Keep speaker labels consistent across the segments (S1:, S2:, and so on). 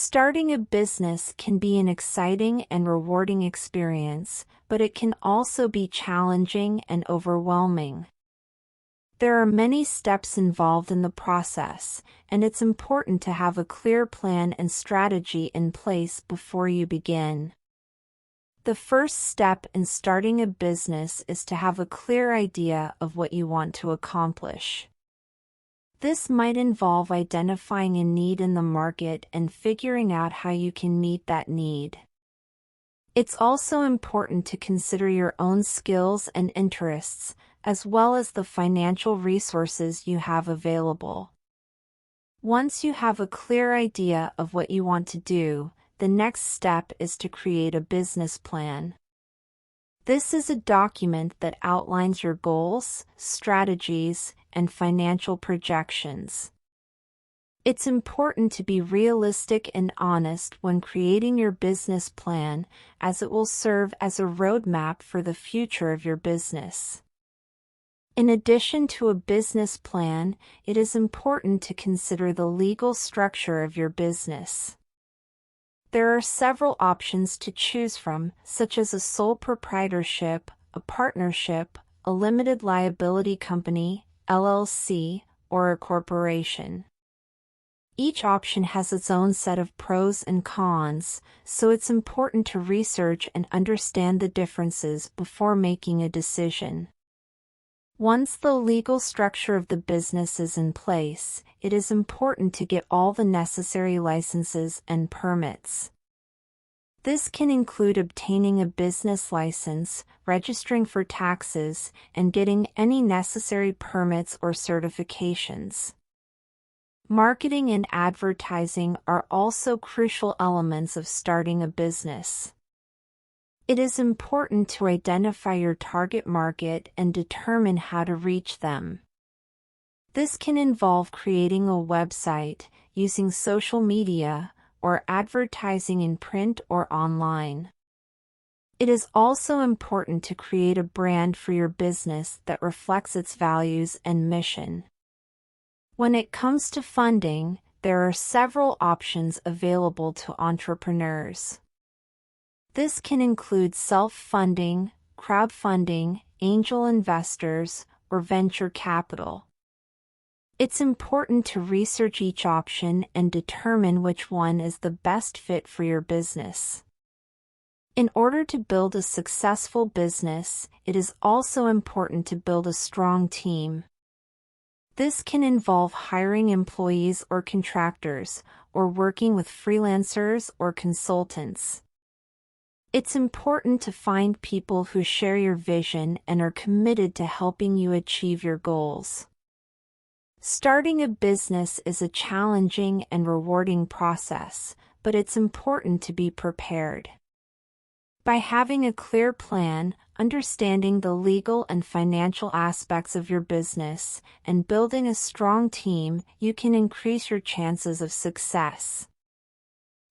S1: Starting a business can be an exciting and rewarding experience, but it can also be challenging and overwhelming. There are many steps involved in the process, and it's important to have a clear plan and strategy in place before you begin. The first step in starting a business is to have a clear idea of what you want to accomplish. This might involve identifying a need in the market and figuring out how you can meet that need. It's also important to consider your own skills and interests, as well as the financial resources you have available. Once you have a clear idea of what you want to do, the next step is to create a business plan. This is a document that outlines your goals, strategies, and financial projections. It's important to be realistic and honest when creating your business plan, as it will serve as a roadmap for the future of your business. In addition to a business plan, it is important to consider the legal structure of your business. There are several options to choose from, such as a sole proprietorship, a partnership, a limited liability company, LLC, or a corporation. Each option has its own set of pros and cons, so it's important to research and understand the differences before making a decision. Once the legal structure of the business is in place, it is important to get all the necessary licenses and permits. This can include obtaining a business license, registering for taxes, and getting any necessary permits or certifications. Marketing and advertising are also crucial elements of starting a business. It is important to identify your target market and determine how to reach them. This can involve creating a website, using social media, or advertising in print or online. It is also important to create a brand for your business that reflects its values and mission. When it comes to funding, there are several options available to entrepreneurs. This can include self-funding, crowdfunding, angel investors, or venture capital. It's important to research each option and determine which one is the best fit for your business. In order to build a successful business, it is also important to build a strong team. This can involve hiring employees or contractors, or working with freelancers or consultants. It's important to find people who share your vision and are committed to helping you achieve your goals. Starting a business is a challenging and rewarding process, but it's important to be prepared. By having a clear plan, understanding the legal and financial aspects of your business, and building a strong team, you can increase your chances of success.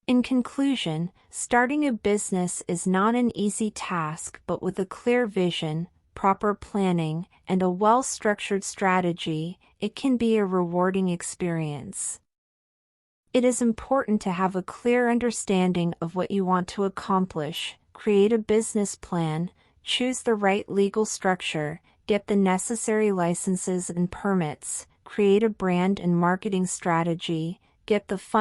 S1: In conclusion, starting a business is not an easy task, but with a clear vision, proper planning, and a well-structured strategy, it can be a rewarding experience. It is important to have a clear understanding of what you want to accomplish, create a business plan, choose the right legal structure, get the necessary licenses and permits, create a brand and marketing strategy, get the funding